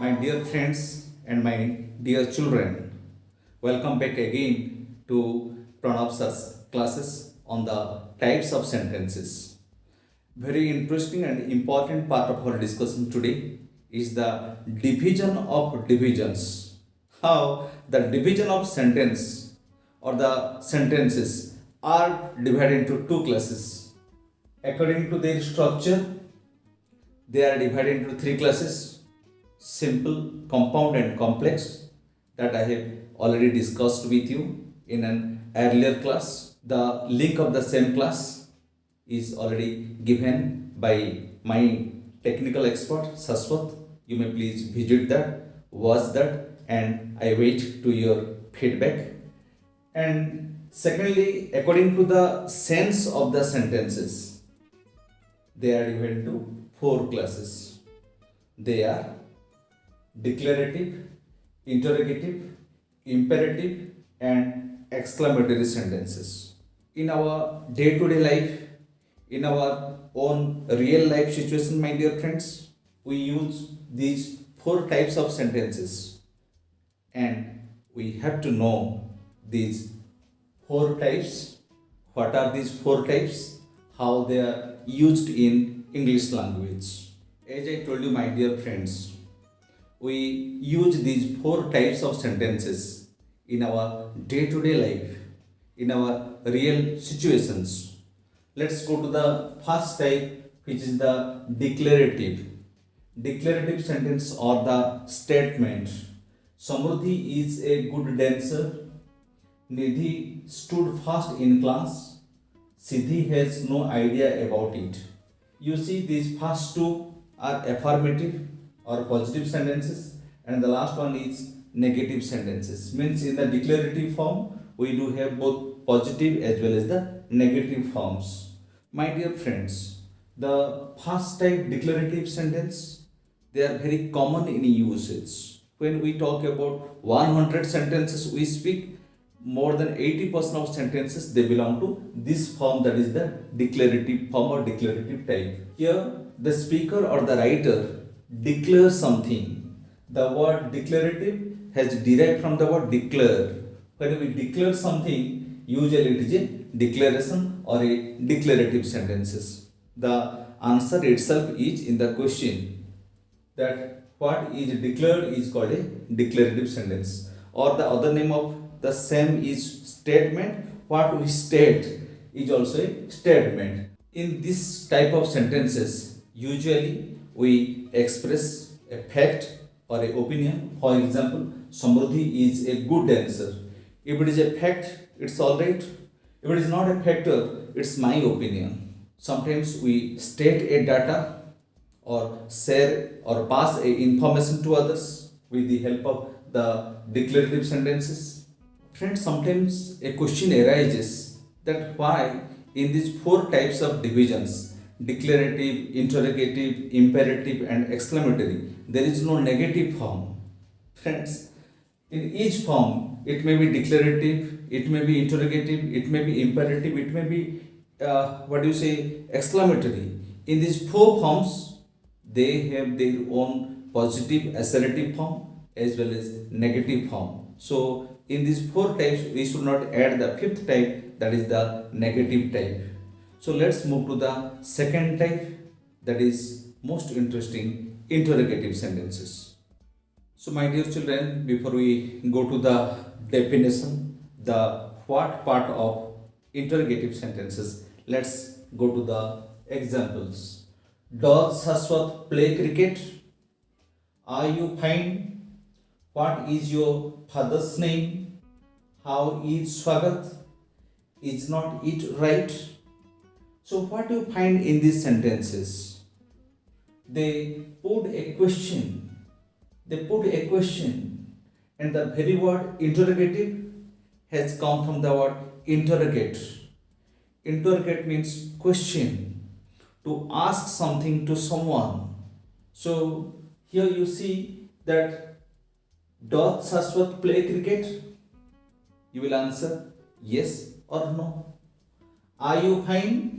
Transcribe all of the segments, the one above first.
My dear friends and my dear children, welcome back again to Pranab's classes on the types of sentences. Very interesting and important part of our discussion today is the division of divisions. How the division of sentence or the sentences are divided into two classes. According to their structure, they are divided into three classes: simple, compound, and complex, that I have already discussed with you in an earlier class. The link of the same class is already given by my technical expert Saswat. You may please visit that, watch that, and I wait to your feedback. And secondly, according to the sense of the sentences, they are divided into four classes. They are declarative, interrogative, imperative, and exclamatory sentences. In our day to day life, in our own real life situation, my dear friends, we use these four types of sentences, and we have to know these four types. What are these four types? How they are used in English language. As I told you, my dear friends, we use these four types of sentences in our day to day life, in our real situations. Let's go to the first type, which is the declarative. Declarative sentence or the statement. Samruddhi is a good dancer. Nidhi stood first in class. Siddhi has no idea about it. You see, these first two are affirmative or positive sentences, and the last one is negative sentences. Means in the declarative form, we do have both positive as well as the negative forms. My dear friends, the first type declarative sentence, they are very common in usage. When we talk about 100 sentences we speak, more than 80% of sentences they belong to this form, that is the declarative form or declarative type. Here the speaker or the writer declares something. The word declarative has derived from the word declare. When we declare something, usually it is a declaration or a declarative sentences. The answer itself is in the question, that what is declared is called a declarative sentence, or the other name of the same is statement. What we state is also a statement. In this type of sentences, usually we express a fact or a opinion. For example, Samruddhi is a good dancer. If it is a fact, it's alright. If it is not a factor, it's my opinion. Sometimes we state a data or share or pass a information to others with the help of the declarative sentences. Friends, sometimes a question arises that why in these four types of divisions, declarative, interrogative, imperative, and exclamatory, there is no negative form. Friends, in each form, it may be declarative, it may be interrogative, it may be imperative, it may be exclamatory. In these four forms, they have their own positive assertive form as well as negative form. So in these four types, we should not add the fifth type, that is the negative type. So let's move to the second type, that is most interesting, interrogative sentences. So my dear children, before we go to the definition, the what part of interrogative sentences, let's go to the examples. Does Saswat play cricket? Are you fine? What is your father's name? How is Swagat? Is not it right? So what you find in these sentences? They put a question. And the very word interrogative has come from the word interrogate. Interrogate means question, to ask something to someone. So here you see that, does Saswat play cricket? You will answer yes or no. Are you fine?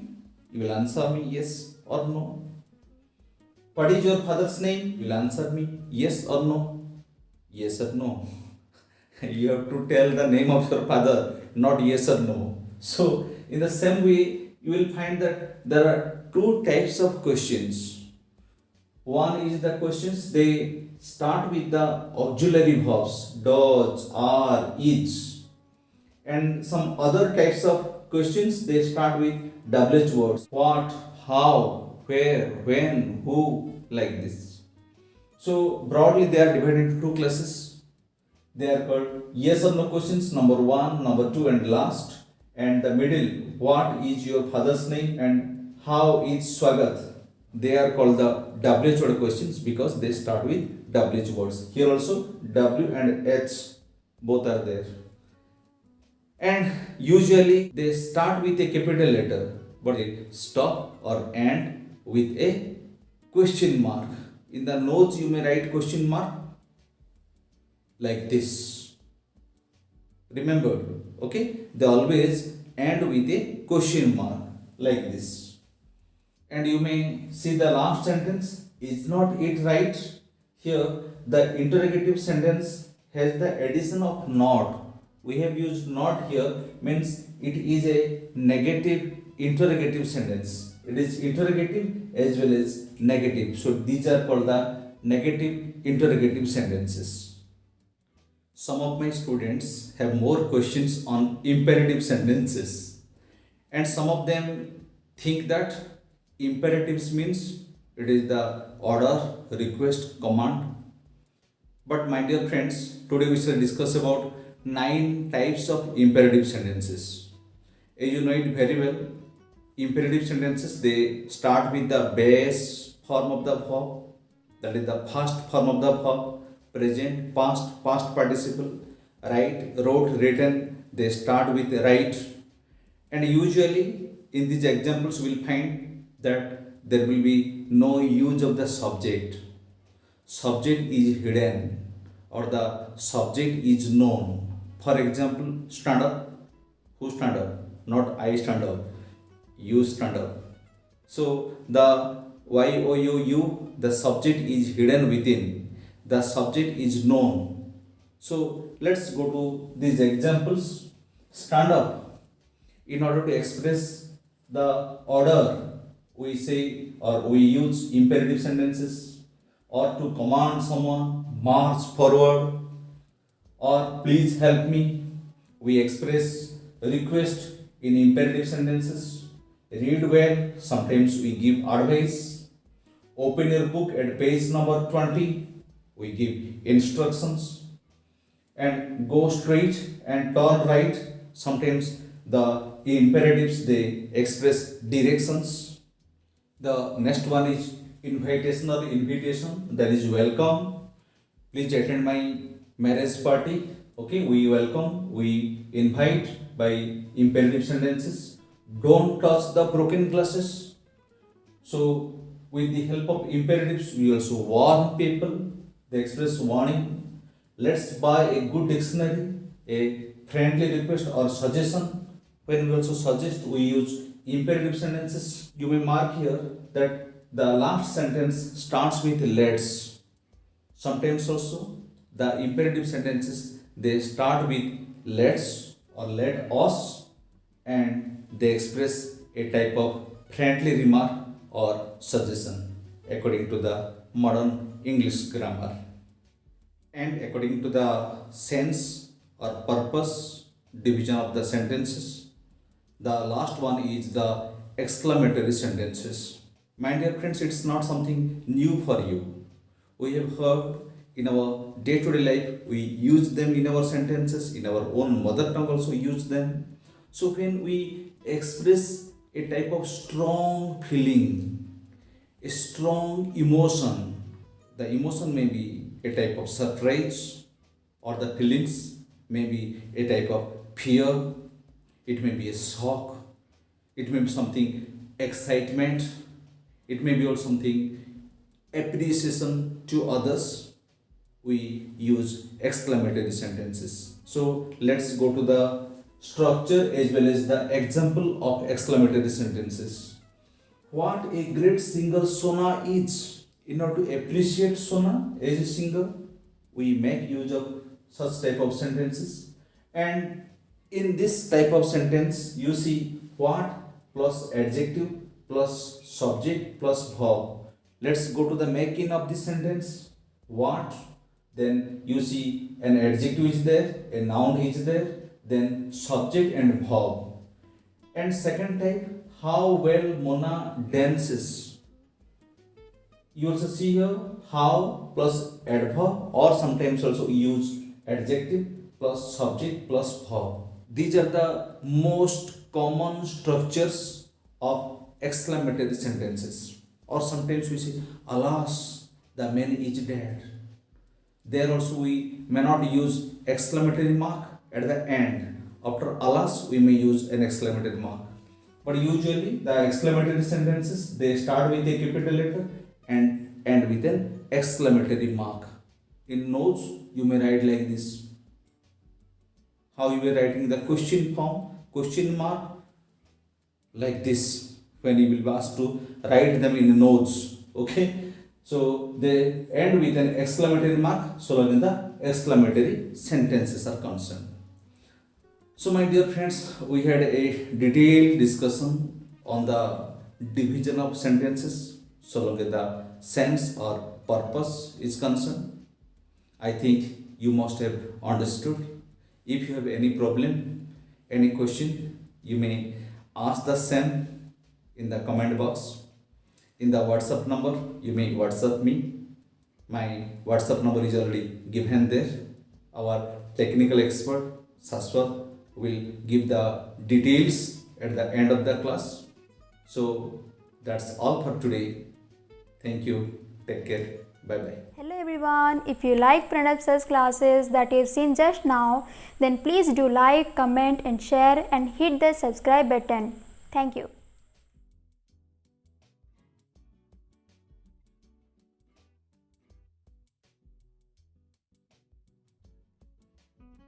You will answer me yes or no. What is your father's name? You will answer me yes or no. Yes or no. You have to tell the name of your father, not yes or no. So, in the same way, you will find that there are two types of questions. One is the questions they start with the auxiliary verbs, does, are, is, and some other types of questions they start with WH words, what, how, where, when, who, like this. So broadly they are divided into two classes. They are called yes or no questions, number one, number two, and last. And the middle, what is your father's name and how is Swagat? They are called the WH word questions because they start with WH words. Here also W and H both are there. And usually they start with a capital letter, but they stop or end with a question mark. In the notes you may write question mark like this. Remember, okay? They always end with a question mark like this. And you may see the last sentence. Is not it right? Here the interrogative sentence has the addition of not. We have used not here, means it is a negative interrogative sentence. It is interrogative as well as negative. So these are called the negative interrogative sentences. Some of my students have more questions on imperative sentences, and some of them think that imperatives means it is the order, request, command. But my dear friends, today we shall discuss about 9 types of imperative sentences. As you know it very well, imperative sentences they start with the base form of the verb, that is the first form of the verb, present, past, past participle, write, wrote, written, they start with write. And usually in these examples we will find that there will be no use of the subject. Subject is hidden or the subject is known. For example, stand up. Who stand up? Not I stand up. You stand up. So the you, the subject is hidden within. The subject is known. So let's go to these examples. Stand up. In order to express the order, we say or we use imperative sentences, or to command someone, march forward, or please help me. We express request in imperative sentences. Read well, sometimes we give advice. Open your book at page number 20, we give instructions. And go straight and turn right, sometimes the imperatives they express directions. The next one is invitation or invitation, that is welcome. Please attend my marriage party. Okay, we welcome, we invite by imperative sentences. Don't touch the broken glasses. So with the help of imperatives we also warn people, they express warning. Let's buy a good dictionary, a friendly request or suggestion. When we also suggest, we use imperative sentences. You may mark here that the last sentence starts with let's. Sometimes also the imperative sentences they start with let's or let us, and they express a type of friendly remark or suggestion according to the modern English grammar. And according to the sense or purpose division of the sentences, the last one is the exclamatory sentences. My dear friends, it's not something new for you. We have heard in our day-to-day life, we use them in our sentences, in our own mother tongue also use them. So when we express a type of strong feeling, a strong emotion, the emotion may be a type of surprise, or the feelings may be a type of fear, it may be a shock, it may be something excitement, it may be also something appreciation to others. We use exclamatory sentences. So let's go to the structure as well as the example of exclamatory sentences. What a great singer Sona is. In order to appreciate Sona as a singer, we make use of such type of sentences. And in this type of sentence, you see what plus adjective plus subject plus verb. Let's go to the making of this sentence. What? Then you see an adjective is there, a noun is there, then subject and verb. And second type, how well Mona dances. You also see here how plus adverb, or sometimes also use adjective plus subject plus verb. These are the most common structures of exclamatory sentences. Or sometimes we say, alas, the man is dead. There also we may not use exclamatory mark at the end. After alas, we may use an exclamatory mark. But usually the exclamatory sentences, they start with a capital letter and end with an exclamatory mark. In notes, you may write like this. How you are writing the question form, question mark, like this, when you will be asked to write them in notes. Okay, so they end with an exclamatory mark, so long as the exclamatory sentences are concerned. So my dear friends, we had a detailed discussion on the division of sentences, so long as the sense or purpose is concerned. I think you must have understood. If you have any problem, any question, you may ask the same in the comment box. In the WhatsApp number, you may WhatsApp me. My WhatsApp number is already given there. Our technical expert, Saswat, will give the details at the end of the class. So that's all for today. Thank you. Take care. Bye bye. Hello everyone, if you like Pranab sir's classes that you've seen just now, then please do like, comment and share and hit the subscribe button. Thank you.